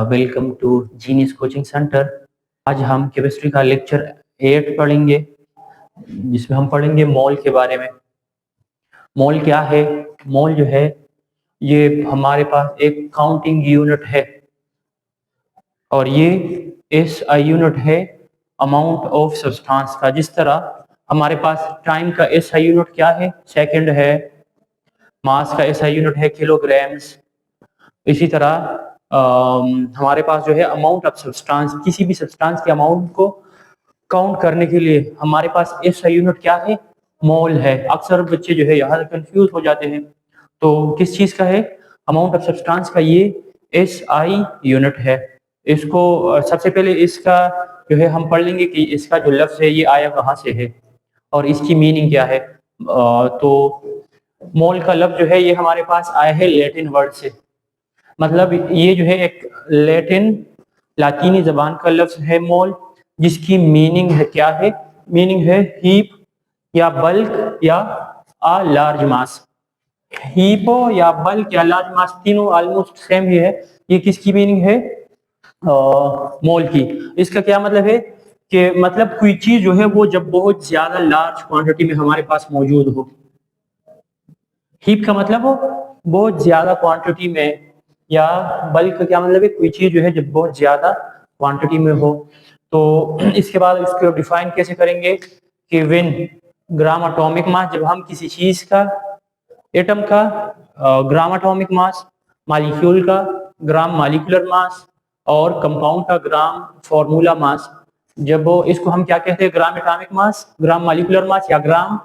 Welcome to genius coaching centre. आज हम chemistry का लेक्चर 8 पढ़ेंगे, जिसमें हम पढ़ेंगे मोल के बारे में। मोल क्या है? मोल जो है ये हमारे पास एक काउंटिंग यूनिट है और ये SI यूनिट है अमाउंट ऑफ सब्सटेंस का। जिस तरह हमारे पास टाइम का SI यूनिट क्या है? सेकंड है। मास का SI यूनिट है किलोग्राम्स। इसी तरह हमारे पास जो है अमाउंट ऑफ सब्सटेंस, किसी भी सब्सटेंस के अमाउंट को काउंट करने के लिए हमारे पास SI यूनिट क्या है? मोल है। अक्सर बच्चे जो है यहाँ कंफ्यूज हो जाते हैं। तो किस चीज़ का है? अमाउंट ऑफ सब्सटेंस का ये SI यूनिट है। इसको सबसे पहले इसका जो है हम पढ़ लेंगे कि इसका जो लफ्ज़ है ये आया कहाँ से है और इसकी मीनिंग क्या है। तो मोल का लफ्ज़ जो है ये हमारे पास आया है लैटिन वर्ड से। मतलब ये जो है एक लातीनी जबान का लफ्ज़ है मोल, जिसकी मीनिंग है क्या है? मीनिंग है हीप या बल्क या अ लार्ज मास। हीप या बल्क या लार्ज मास तीनों ऑलमोस्ट सेम ही है। ये किसकी मीनिंग है? मोल की। इसका क्या मतलब है कि मतलब कोई चीज जो है वो जब बहुत ज्यादा लार्ज क्वांटिटी में हमारे पास मौजूद हो। हीप का मतलब हो बहुत ज्यादा क्वांटिटी में, या बल्क का क्या मतलब है? कोई चीज जो है जब बहुत ज्यादा क्वांटिटी में हो। तो इसके बाद इसको डिफाइन कैसे करेंगे कि व्हेन ग्राम एटॉमिक मास, जब हम किसी चीज का एटम का ग्राम एटॉमिक मास, मॉलिक्यूल का ग्राम मॉलिक्यूलर मास और कंपाउंड का ग्राम फॉर्मूला मास, जब इसको हम क्या कहते हैं? Gram atomic mass, gram molecular mass या ग्राम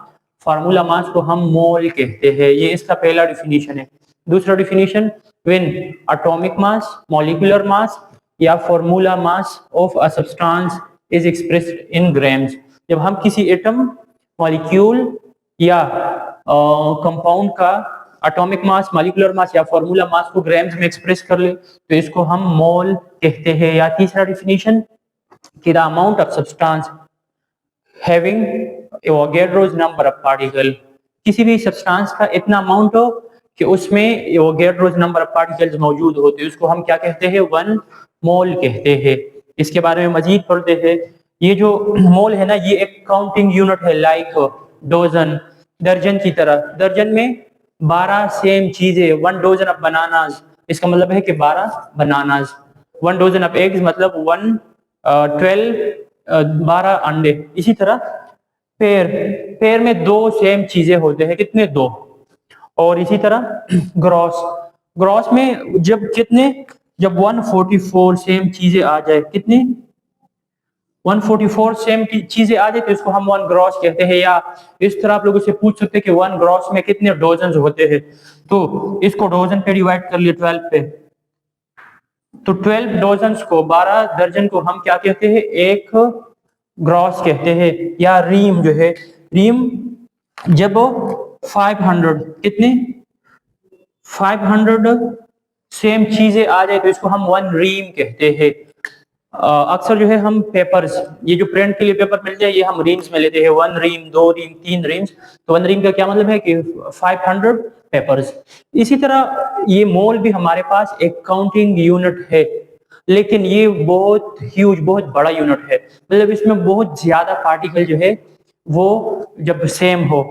फार्मूला मास को हम मोल कहते हैं। ये इसका पहला डिफिनीशन है। दूसरा definition, when atomic mass, molecular mass या formula mass of a substance is expressed in grams, जब हम किसी एटम, मॉलिक्यूल या कंपाउंड का एटॉमिक मास, मॉलिक्यूलर मास या फॉर्मूला मास को ग्राम्स में एक्सप्रेस कर ले तो इसको हम मोल कहते हैं। या तीसरा डिफिनीशन कि the amount of substance having Avogadro's number of particle, किसी भी सब्सटेंस का इतना अमाउंट हो कि उसमें एवोगैड्रोस नंबर ऑफ पार्टिकल्स मौजूद होते हैं, उसको हम क्या कहते हैं? 1 मोल कहते हैं। इसके बारे में मजीद पढ़ते हैं। ये जो मोल है ना, ये एक काउंटिंग यूनिट है, लाइक डोजन, दर्जन की तरह। दर्जन में 12 सेम चीजें, 1 डोजन ऑफ बनानास, इसका मतलब है कि 12 बनानास। 1 डोजन ऑफ एग्स मतलब 12 अंडे। इसी तरह पेयर, पेयर में 2 सेम चीजें होते हैं, कितने? 2। और इसी तरह ग्रॉस, ग्रॉस में जब 144 सेम चीजें आ जाए, कितनी? 144 सेम चीजें आ जाए तो इसको हम 1 ग्रॉस कहते हैं। या इस तरह आप लोगों से पूछ सकते हैं कि 1 ग्रॉस में कितने डोजन होते हैं, तो इसको डोजन पे डिवाइड कर लिए 12 पे, तो 12 डोजन को, 12 दर्जन को हम क्या कहते हैं? 1 ग्रॉस कहते हैं। या रीम जो है, रीम जब 500, कितने? 500 सेम चीजें आ जाए तो इसको हम 1 रीम कहते हैं। अक्सर जो है हम पेपर्स, ये जो प्रिंट के लिए पेपर मिल जाए, ये हम रीम्स में लेते हैं। 1 रीम, 2 रीम, 3 रीम्स। तो 1 रीम का क्या मतलब है कि 500 पेपर्स। इसी तरह ये मोल भी हमारे पास एक काउंटिंग यूनिट है, लेकिन ये बहुत ह्यूज, बहुत बड़ा यूनिट है। मतलब इसमें बहुत ज्यादा पार्टिकल जो है वो जब सेम हो,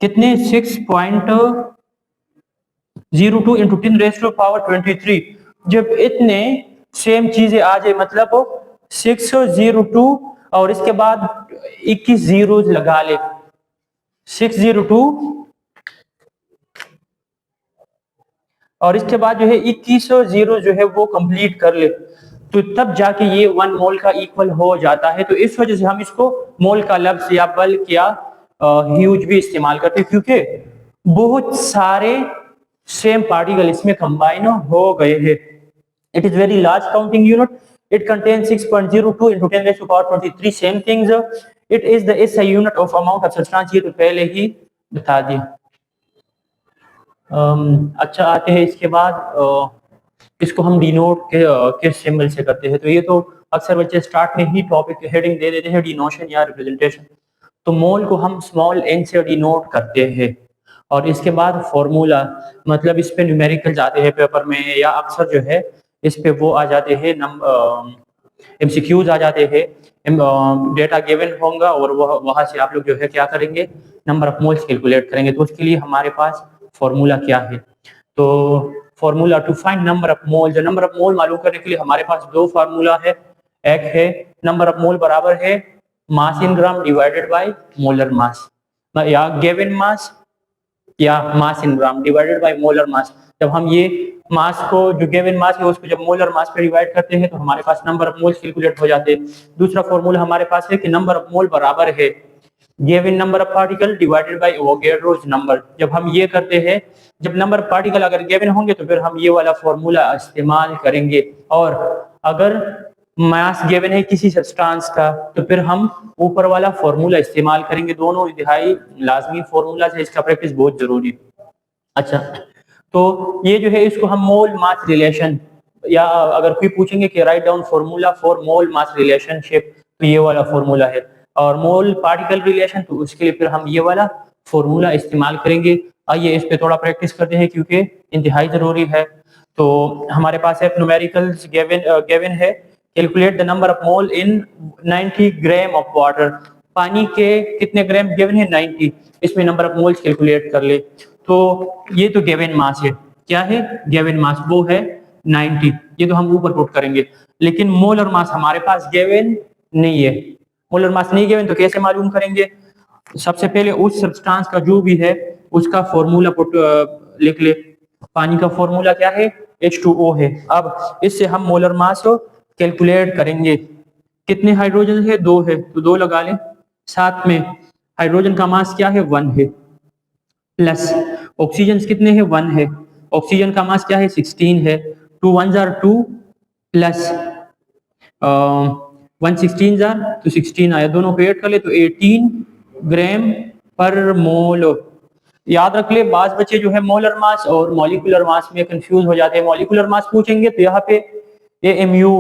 कितने? 6.02 इंटू 10⁻23। जब इतने सेम चीजें आ जाए, मतलब 602 और इसके बाद 21 जीरोस लगा ले, 602 और इसके बाद जो है 21 जीरो जो है वो कंप्लीट कर ले, तो तब जाके ये 1 मोल का इक्वल हो जाता है। तो इस वजह से हम इसको मोल का लफ्ज या बल्क या ह्यूज भी इस्तेमाल करते हैं, क्योंकि बहुत सारे सेम पार्टिकल इसमें कंबाइन हो गए हैं। It is very large counting unit. It contains 6.02 into 10⁻23 same things. It is the SI unit of amount of substance. ये तो पहले ही बता दिया। अच्छा, आते हैं इसके बाद इसको हम डिनोट किस सिंबल से करते हैं। तो ये तो अक्सर बच्चे स्टार्ट में ही टॉपिक हेडिंग दे देते हैं, डिनोशन या रिप्रेजेंटेशन। तो मोल को हम स्मॉल n से डिनोट करते हैं और इसके बाद फॉर्मूला, मतलब इस पे न्यूमेरिकल्स आते हैं पेपर में, या अक्सर जो है इस पे वो आ जाते हैं MCQs आ जाते हैं, डेटा गिवन होगा और वहां से आप लोग जो है क्या करेंगे, नंबर ऑफ मोल्स कैलकुलेट करेंगे। तो उसके लिए हमारे पास फॉर्मूला क्या है, तो formula to find number of mole, जो नंबर ऑफ मोल मालूम करने के लिए हमारे पास दो फार्मूला है। एक है नंबर ऑफ मोल बराबर है mass in gram divided by molar mass, या गिवन मास या mass in gram divided by molar mass. जब हम ये मास को, जो गिवन मास है उसको जब मोलर मास पे डिवाइड करते हैं तो हमारे पास नंबर ऑफ मोल्स कैलकुलेट हो जाते हैं। दूसरा फॉर्मूला हमारे पास है कि नंबर ऑफ मोल बराबर है given number of particle divided by Avogadro's number. जब हम ये करते हैं, जब नंबर ऑफ पार्टिकल अगर गिवन होंगे तो फिर हम ये वाला फॉर्मूला इस्तेमाल करेंगे, और अगर मास गिवन है किसी सब्सटेंस का तो फिर हम ऊपर वाला फॉर्मूला इस्तेमाल करेंगे। दोनों इंतहाई लाजमी फॉर्मूला है, इसका प्रैक्टिस बहुत जरूरी है। अच्छा, तो ये जो है इसको हम मोल मास रिलेशन, या अगर कोई पूछेंगे कि write down formula for mole mass relationship, तो ये वाला फॉर्मूला है। और मोल पार्टिकल रिलेशन, तो उसके लिए फिर हम ये वाला फॉर्मूला इस्तेमाल करेंगे। आइए इस पे थोड़ा प्रैक्टिस करते हैं क्योंकि इंतहाई जरूरी है। तो हमारे पास है न्यूमेरिकल्स गिवन है, calculate the number of mole in 90 gram of water. पानी के कितने ग्राम गिवन है, 90, इसमें नंबर ऑफ मोल्स कैलकुलेट कर ले। तो ये तो गिवन मास है, क्या है गिवन मास, वो है 90, ये तो हम ऊपर पुट करेंगे। लेकिन मोलर मास हमारे पास गिवन नहीं है, मोलर मास नहीं गिवन, तो कैसे मालूम करेंगे? सबसे पहले उस सब्सटेंस का जो भी है उसका फॉर्मूला लिख ले। पानी का फॉर्मूला क्या है, H2O है। अब इससे हम मोलर मास को कैलकुलेट करेंगे। कितने हाइड्रोजन है, 2 है, तो 2 लगा लें। साथ में हाइड्रोजन का मास क्या है, 1 है, प्लस ऑक्सीजन कितने हैं, 1 है, ऑक्सीजन का मास क्या है, 16 है। 2 1 जार 2 प्लस 1 16 जार तो 16 आया, दोनों को ऐड कर ले तो 18 ग्राम पर मोल। याद रख ले, बाज बच्चे जो है मोलर मास और मॉलिक्यूलर मास में कंफ्यूज हो जाते हैं। मॉलिक्यूलर मास पूछेंगे तो यहाँ पे AMU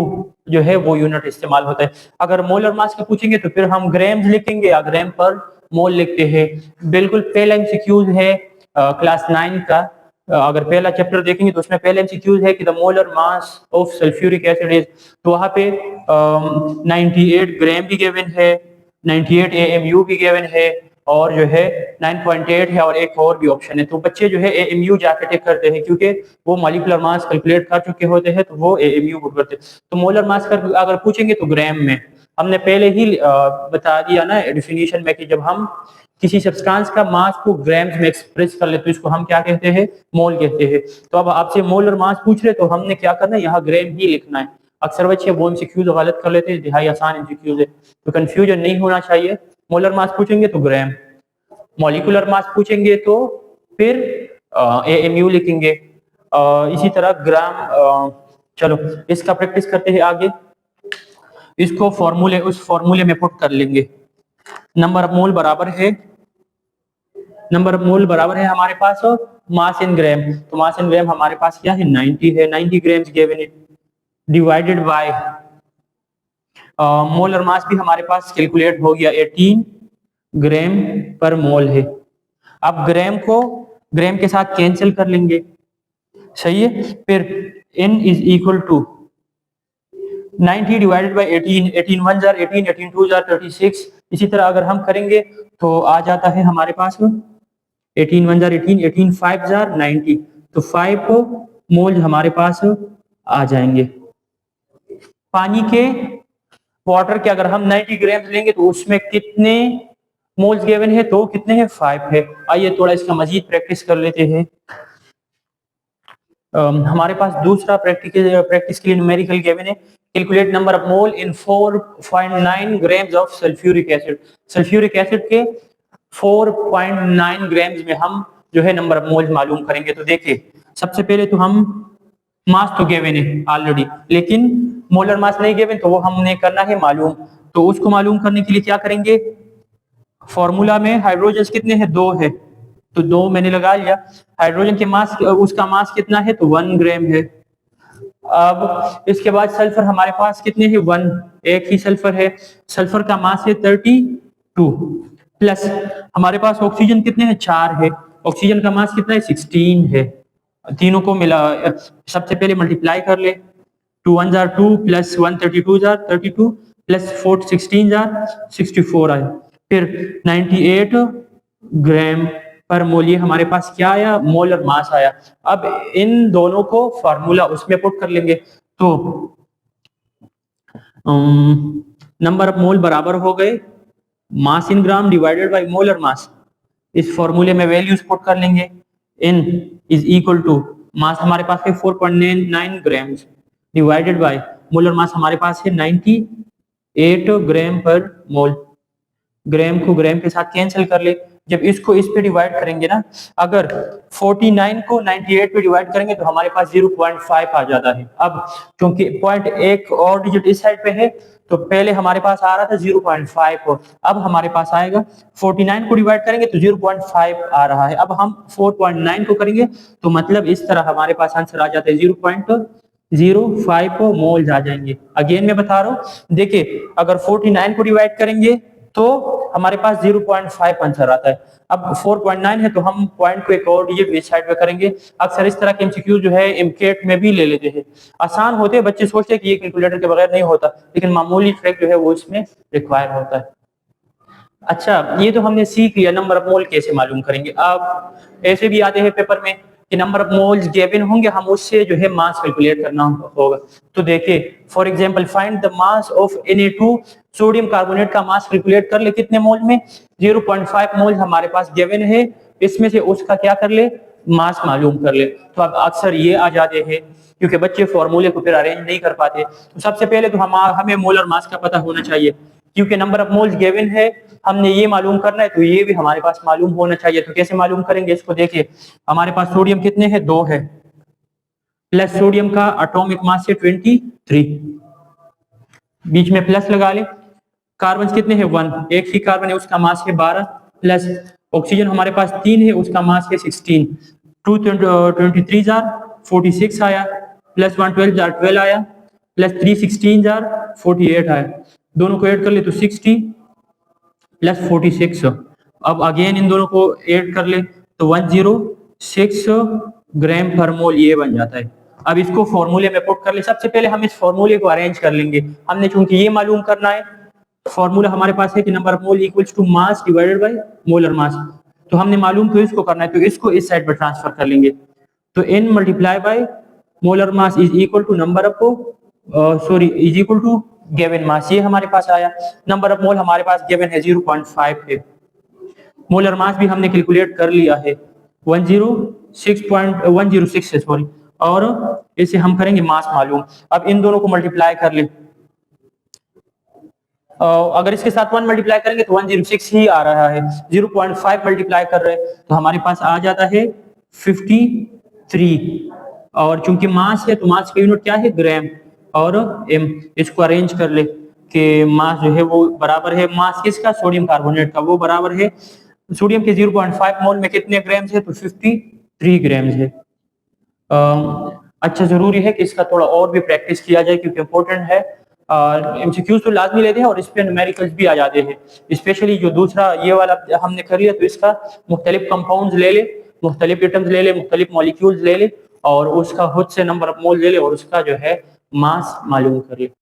जो है वो यूनिट इस्तेमाल होता है। अगर मोलर मास का पूछेंगे तो फिर हम ग्राम्स लिखेंगे या ग्राम पर मोल लिखते हैं। बिल्कुल पहला MCQ है क्लास 9 का। अगर पहला चैप्टर देखेंगे तो उसमें पहला MCQ है कि the molar mass of sulphuric acid is, तो वहां पे 98 ग्राम भी गिवन है, 98 AMU भी गिवन है, और जो है 9.8 है, और एक और भी ऑप्शन है। तो बच्चे जो है AMU जाकर टिक करते हैं क्योंकि वो मॉलिक्यूलर मास कैलकुलेट कर चुके होते हैं, तो वो AMU पुट करते हैं। तो मोलर मास का अगर पूछेंगे तो ग्राम में, हमने पहले ही बता दिया ना डेफिनेशन में कि जब हम किसी सब्सटेंस का मास को ग्राम्स में एक्सप्रेस कर लेते हैं तो इसको हम क्या कहते हैं, मोल कहते हैं। तो अब आपसे मोलर मास पूछ रहे तो हमने क्या करना है, यहाँ ग्राम ही लिखना है। अक्सर बच्चे वो MCQ गलत कर लेते हैं, दिहाई आसान MCQ है, तो कंफ्यूजन नहीं होना चाहिए। मोलर मास पूछेंगे तो ग्राम, मॉलिक्यूलर मास पूछेंगे तो फिर AMU लिखेंगे। इसी तरह ग्राम। चलो इसका प्रैक्टिस करते हैं आगे। इसको फॉर्मूले, उस फॉर्मूले में पुट कर लेंगे। नंबर ऑफ मोल बराबर है, नंबर ऑफ मोल बराबर है हमारे पास मास इन ग्राम। तो मास इन ग्राम हमारे पास क्या है, 90 है, 90 ग्राम्स गिवन है, डिवाइडेड बाय मोलर मास भी हमारे पास कैलकुलेट हो गया, 18 ग्राम पर मोल है। अब ग्राम को ग्राम के साथ कैंसिल कर लेंगे, सही है। फिर N is equal to 90 divided by 18, 18 1 जार 18, 18 2 जार 36। इसी तरह अगर हम करेंगे तो आ जाता है हमारे पास 18 1 जार 18, 18 5 जार 90, तो 5 मोल हमारे पास आ जाएंगे। पानी के, वाटर के अगर हम 90 ग्राम लेंगे तो उसमें कितने मोल्स गिवन है, तो कितने हैं, 5 है। आइए थोड़ा इसका मजीद प्रैक्टिस कर लेते हैं। हमारे पास दूसरा प्रैक्टिस के लिए न्यूमेरिकल गिवन है, calculate number of mole in 4.9 grams of sulphuric acid. Sulphuric acid के 4.9 ग्राम्स में हम जो है नंबर ऑफ मोल्स मालूम करेंगे। तो देखिए सबसे पहले तो हम, मास तो गिवन है ऑलरेडी, लेकिन मोलर मास नहीं गिवन, तो वो हमने करना है मालूम। तो उसको मालूम करने के लिए क्या करेंगे, फॉर्मूला में हाइड्रोजन कितने हैं, 2 है, तो 2 मैंने लगा लिया। हाइड्रोजन के मास, उसका मास कितना है, तो 1 ग्राम है। अब इसके बाद सल्फर हमारे पास कितने हैं, 1, एक ही सल्फर है, सल्फर का मास है 32, प्लस हमारे पास ऑक्सीजन कितने हैं, 4 है, ऑक्सीजन का मास कितना है, 16 है। तीनों को मिला, सबसे पहले मल्टीप्लाई कर ले, 2 1 jar 2 plus 132 jar 32 plus 4 16 jar 64 आया। फिर 98 ग्राम पर मोल, ये हमारे पास क्या आया, मोलर मास आया। अब इन दोनों को फार्मूला उसमें पुट कर लेंगे, तो नंबर ऑफ मोल बराबर हो गए mass in gram divided by molar mass. इस फॉर्मूले में वैल्यूज पुट कर लेंगे। n is equal to mass हमारे पास है 4.9 gram divided by molar mass हमारे पास है 98 ग्राम पर मोल। ग्राम को ग्राम के साथ कैंसिल कर ले। जब इसको इस पे डिवाइड करेंगे ना, अगर 49 को 98 पे डिवाइड करेंगे तो हमारे पास 0.5 आ जाता है। अब क्योंकि पॉइंट एक और डिजिट इस साइड पे है, तो पहले हमारे पास आ रहा था 0.5 और अब हमारे पास आएगा 49 को डिवाइड करेंगे तो 0.5 आ रहा है। अब हम 4.9 को करेंगे तो मतलब इस तरह हमारे पास आंसर आ जाता है 0.05 मोल्स आ जाएंगे। अगेन मैं बता रहा हूँ, देखिए अगर 49 को डिवाइड करेंगे तो हमारे पास 0.5 आंसर आता है। अब 4.9 है तो हम पॉइंट को एक और डिजिट इस साइड पे करेंगे। अक्सर इस तरह के एमसीक्यू जो है एमकेट में भी ले लेते हैं, आसान होते हैं, बच्चे सोचते हैं कि ये कैलकुलेटर के बगैर नहीं होता, लेकिन मामूली ट्रिक जो है वो इसमें रिक्वायर होता है। अच्छा, ये तो हमने सीख लिया नंबर ऑफ मोल कैसे मालूम करेंगे। अब ऐसे भी आते हैं पेपर में कि नंबर ऑफ मोल्स गिवन होंगे, हम उससे जो है मास कैलकुलेट करना होगा। तो देखिए for example find the mass of Na2, sodium carbonate का मास कैलकुलेट कर ले कितने मोल में, 0.5 मोल हमारे पास गिवन है, इसमें से उसका क्या कर ले, मास मालूम कर ले। तो अब अक्सर ये आ जाते हैं क्योंकि बच्चे फॉर्मूले को फिर अरेंज नहीं कर पाते। तो सबसे पहले तो हमें मोलर मास का पता होना चाहिए, क्योंकि नंबर ऑफ मोल्स गिवन है, हमने ये मालूम करना है तो ये भी हमारे पास मालूम होना चाहिए। तो कैसे मालूम करेंगे इसको, देखिए हमारे पास सोडियम कितने हैं, 2 है, प्लस सोडियम का एटॉमिक मास है 23, बीच में प्लस लगा ले। कार्बन कितने हैं, 1, एक ही कार्बन है उसका मास है 12, प्लस ऑक्सीजन हमारे पास 3 है उसका मास है 16, 223 जार 46 आया, प्लस 112 जार 12 आया, प्लस 316 जार 48 आया। दोनों को ऐड कर ले तो 60 प्लस 46। अब अगेन इन दोनों को ऐड कर ले तो 106 ग्राम पर मोल ये बन जाता है। अब इसको फॉर्मूले में पुट कर ले। सबसे पहले हम इस फॉर्मूले को अरेंज कर लेंगे। हमने चूंकि ये मालूम करना है, फॉर्मूला हमारे पास है कि number of mole equals to mass divided by molar mass, तो हमने मालूम तो इसको करना है, तो इसको इस साइड पर ट्रांसफर कर लेंगे। तो n multiply by molar mass is equal to number of is equal to given mass, ये हमारे पास आया। नंबर ऑफ मोल हमारे पास गिवन है 0.5 है, मोलर मास भी हमने कैलकुलेट कर लिया है 106 है सॉरी, और इसे हम करेंगे मास मालूम। अब इन दोनों को मल्टीप्लाई कर ले, अगर इसके साथ 1 मल्टीप्लाई करेंगे तो 106 ही आ रहा है, 0.5 मल्टीप्लाई कर रहे हैं तो हमारे पास आ जाता है 53, और चूंकि मास है तो मास का यूनिट क्या है, ग्राम और m। इसको अरेंज कर ले कि मास जो है वो बराबर है, मास किसका, सोडियम कार्बोनेट का, वो बराबर है सोडियम के 0.5 मोल में कितने ग्राम्स है, तो 53 ग्राम्स है। अच्छा, जरूरी है कि इसका थोड़ा और भी प्रैक्टिस किया जाए क्योंकि इंपॉर्टेंट है। एमसीक्यूज तो लाजमी लेते हैं और इस पे न्यूमेरिकल्स भी आ जाते हैं, स्पेशली जो दूसरा ये वाला हमने कर लिया तो इसका मुख्तलिफ कंपाउंड्स ले ले, मुख्तलिफ एटम्स ले ले, मुख्तलिफ मॉलिक्यूल्स ले ले और उसका खुद से नंबर ऑफ मोल ले ले और उसका जो है मास मालूम कर ले।